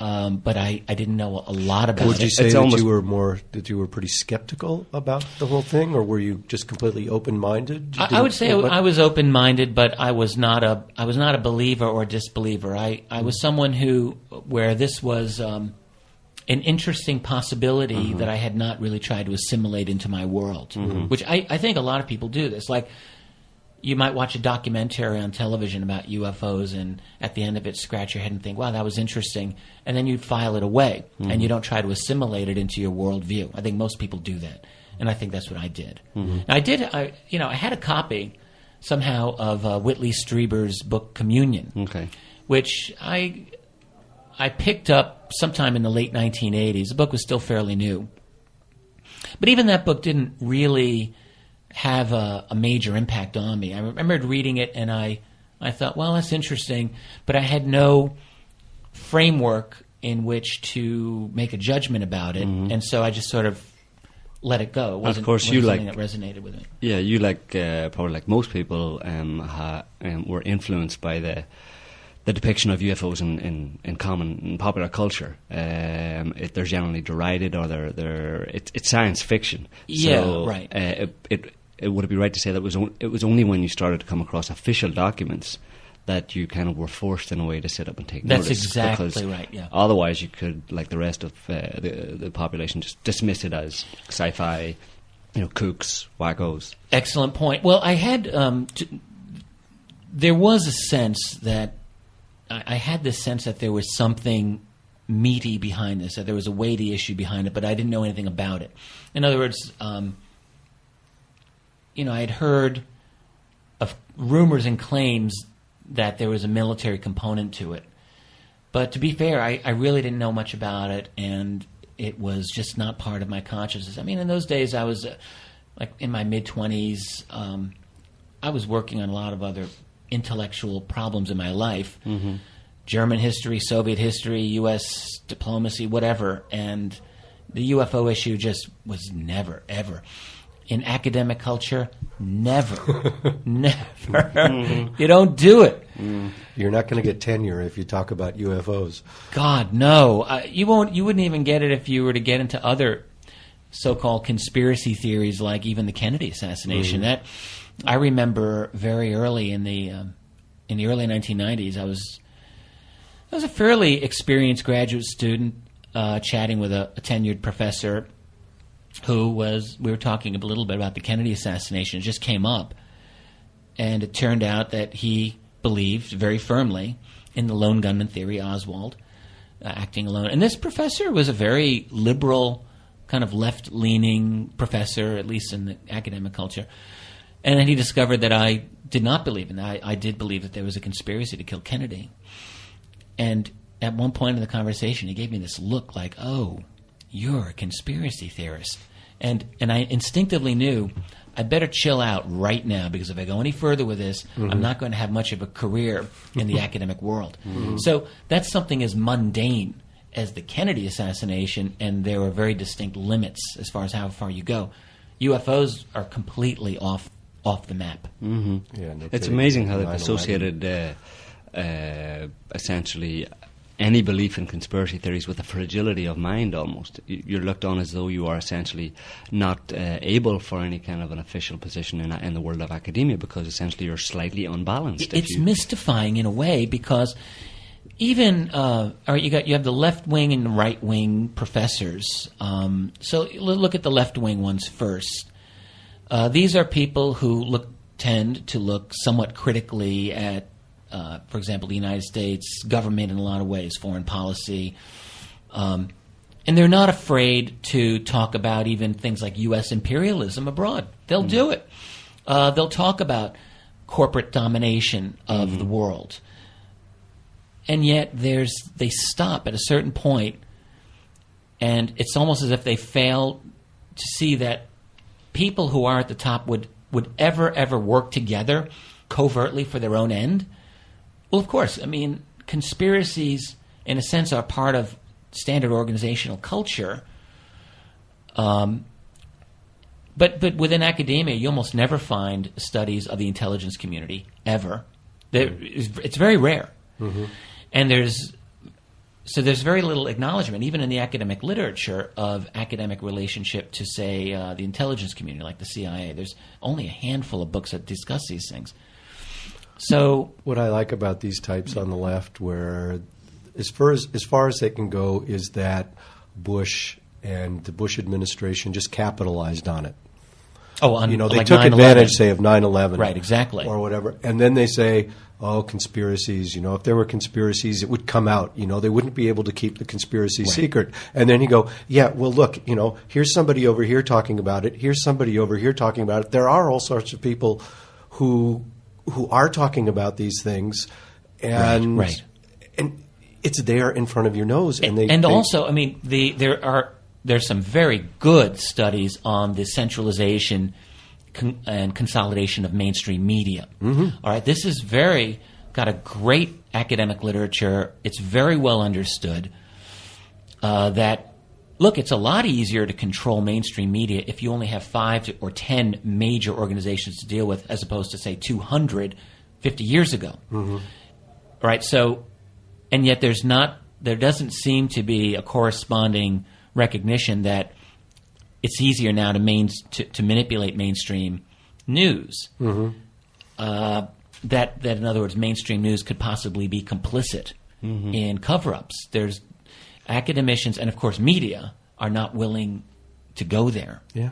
but I didn't know a lot about it. Would you say that you were pretty skeptical about the whole thing, or were you just completely open-minded? I would say I was open-minded, but I was not a believer or disbeliever. I was someone where this was an interesting possibility that I had not really tried to assimilate into my world, which I think a lot of people do this. Like, you might watch a documentary on television about UFOs, and at the end of it, scratch your head and think, wow, that was interesting. And then you file it away, and you don't try to assimilate it into your worldview. I think most people do that, and I think that's what I did. And I had a copy somehow of Whitley Strieber's book Communion, which I picked up sometime in the late 1980s. The book was still fairly new. But even that book didn't really have a major impact on me. I remembered reading it, and I thought, well, that's interesting, but I had no framework in which to make a judgment about it, and so I just sort of let it go. It wasn't, of course, wasn't something that resonated with me. Yeah, you probably like most people were influenced by the depiction of UFOs in popular culture. They're generally derided, or it's science fiction. So, right. Would it be right to say that it was only when you started to come across official documents that you kind of were forced in a way to sit up and take notice? That's exactly right, yeah. Otherwise you could, like the rest of the population, just dismiss it as sci-fi, kooks, wackos. Excellent point. Well, I had... there was a sense that... I had this sense that there was something meaty behind this, that there was a weighty issue behind it, but I didn't know anything about it. In other words... I had heard of rumors and claims that there was a military component to it. But to be fair, I really didn't know much about it, and it was just not part of my consciousness. I mean, in those days, I was like in my mid-20s. I was working on a lot of other intellectual problems in my life. German history, Soviet history, U.S. diplomacy, whatever. And the UFO issue just was never, ever. In academic culture, never. You don't do it. You're not going to get tenure if you talk about UFOs. God, no. You wouldn't even get it if you were to get into other so-called conspiracy theories, like even the Kennedy assassination. That I remember very early in the early 1990s. I was a fairly experienced graduate student chatting with a tenured professor. We were talking a little bit about the Kennedy assassination. It just came up. And it turned out that he believed very firmly in the lone gunman theory, Oswald, acting alone. And this professor was a very liberal, kind of left-leaning professor, at least in the academic culture. And then he discovered that I did not believe in that. I did believe that there was a conspiracy to kill Kennedy. And at one point in the conversation, he gave me this look like, oh, you're a conspiracy theorist. And I instinctively knew I better chill out right now, because if I go any further with this, I'm not going to have much of a career in the academic world. So that's something as mundane as the Kennedy assassination, and there are very distinct limits as far as how far you go. UFOs are completely off the map. Yeah, it's amazing how they've associated essentially any belief in conspiracy theories with a fragility of mind almost. You're looked on as though you are essentially not able for any kind of an official position in the world of academia, because essentially you're slightly unbalanced. It's mystifying in a way, because even you have the left-wing and right-wing professors. So look at the left-wing ones first. These are people who tend to look somewhat critically at, for example, the United States government in a lot of ways, foreign policy. And they're not afraid to talk about even things like U.S. imperialism abroad. They'll do it. They'll talk about corporate domination of the world. And yet they stop at a certain point, and it's almost as if they fail to see that people who are at the top would ever work together covertly for their own end. Well, of course. I mean, conspiracies, in a sense, are part of standard organizational culture. But within academia, you almost never find studies of the intelligence community, ever. It's very rare. And there's So there's very little acknowledgement, even in the academic literature, of academic relationship to, say, the intelligence community, like the CIA. There's only a handful of books that discuss these things. So what I like about these types on the left, where as far as they can go, is that Bush and the Bush administration just capitalized on it. Oh, on, they like took 9/11. advantage, say, of 9/11. Right, exactly. Or whatever. And then they say, oh, conspiracies. If there were conspiracies, it would come out. They wouldn't be able to keep the conspiracy secret. And then you go, yeah, well, look, here's somebody over here talking about it. Here's somebody over here talking about it. There are all sorts of people who are talking about these things. And, right. And it's there in front of your nose. And also, I mean, there's some very good studies on the centralization and consolidation of mainstream media. Mm-hmm. All right, this is got a great academic literature. It's very well understood that, look, it's a lot easier to control mainstream media if you only have 5 or 10 major organizations to deal with, as opposed to, say, 200 50 years ago. Mm-hmm. All right, so, and yet there doesn't seem to be a corresponding recognition that it's easier now to manipulate mainstream news. Mm-hmm. That in other words, mainstream news could possibly be complicit in cover-ups. There's academicians and of course media are not willing to go there. Yeah.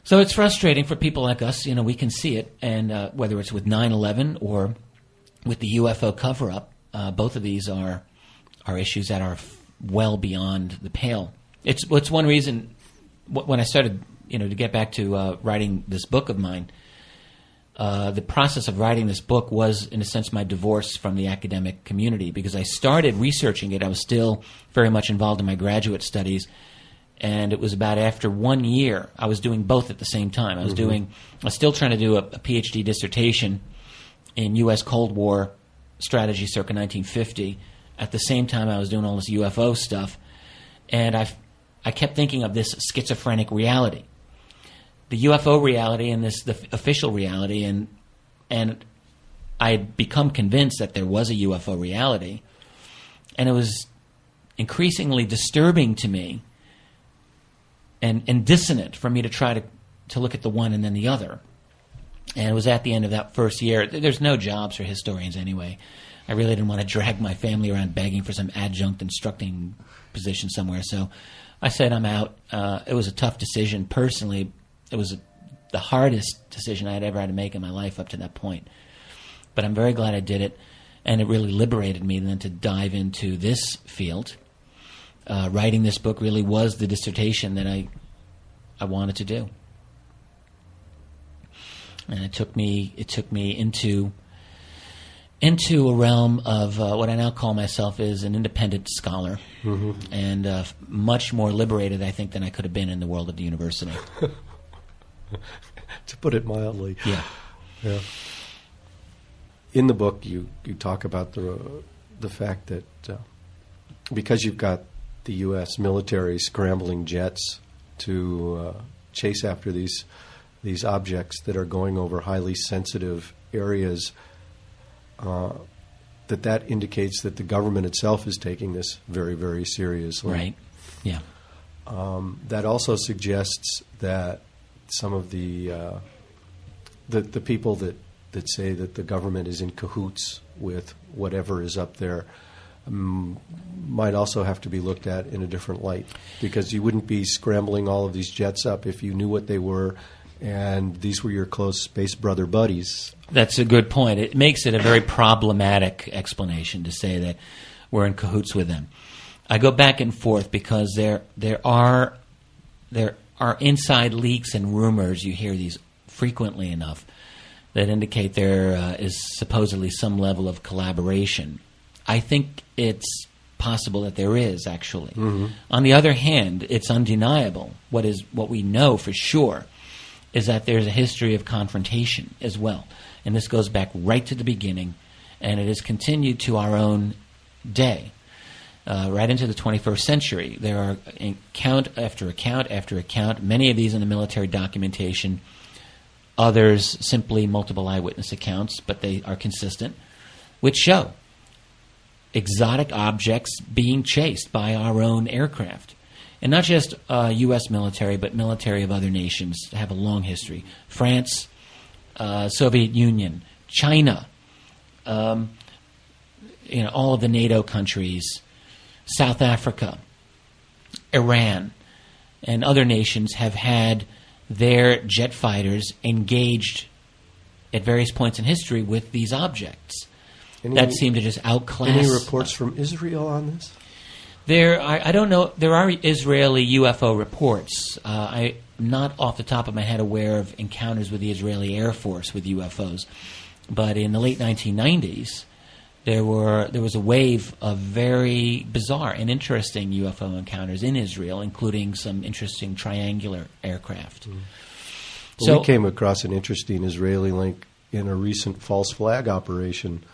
So it's frustrating for people like us. We can see it, and whether it's with 9/11 or with the UFO cover-up, both of these are issues that are well beyond the pale. It's one reason when I started, to get back to writing this book of mine. The process of writing this book was, in a sense, my divorce from the academic community, because I started researching it. I was still very much involved in my graduate studies, and it was about after 1 year. I was doing both at the same time. I was still trying to do a PhD dissertation in U.S. Cold War strategy circa 1950. At the same time, I was doing all this UFO stuff, and I kept thinking of this schizophrenic reality, the UFO reality and the official reality, and I had become convinced that there was a UFO reality, and it was increasingly disturbing to me and dissonant for me to try to look at the one and then the other. And it was at the end of that first year. There's no jobs for historians anyway. I really didn't want to drag my family around begging for some adjunct instructing position somewhere. So I said I'm out. It was a tough decision personally. It was the hardest decision I had ever had to make in my life up to that point. But I'm very glad I did it, and it really liberated me then to dive into this field. Writing this book really was the dissertation that I wanted to do. And it took me into a realm of what I now call myself is an independent scholar, and much more liberated, I think, than I could have been in the world of the university. To put it mildly. Yeah. Yeah. In the book, you talk about the fact that because you've got the U.S. military scrambling jets to chase after these objects that are going over highly sensitive areas, that indicates that the government itself is taking this very, very seriously. Right. Yeah. That also suggests that some of the people that say that the government is in cahoots with whatever is up there might also have to be looked at in a different light, because you wouldn't be scrambling all of these jets up if you knew what they were and these were your close space brother buddies. That's a good point. It makes it a very problematic explanation to say that we're in cahoots with them. I go back and forth because there are inside leaks and rumors. You hear these frequently enough that indicate there is supposedly some level of collaboration. I think it's possible that there is, actually. Mm-hmm. On the other hand, it's undeniable. What we know for sure is that there's a history of confrontation as well. And this goes back right to the beginning, and it has continued to our own day, right into the 21st century. There are account after account after account, many of these in the military documentation, others simply multiple eyewitness accounts, but they are consistent, which show exotic objects being chased by our own aircraft. And not just U.S. military, but military of other nations have a long history. France, Soviet Union, China, all of the NATO countries, South Africa, Iran, and other nations have had their jet fighters engaged at various points in history with these objects that seem to just outclass. Any reports from Israel on this? I don't know. There are Israeli UFO reports. I'm not off the top of my head aware of encounters with the Israeli Air Force with UFOs. But in the late 1990s, there was a wave of very bizarre and interesting UFO encounters in Israel, including some interesting triangular aircraft. Well, we came across an interesting Israeli link in a recent false flag operation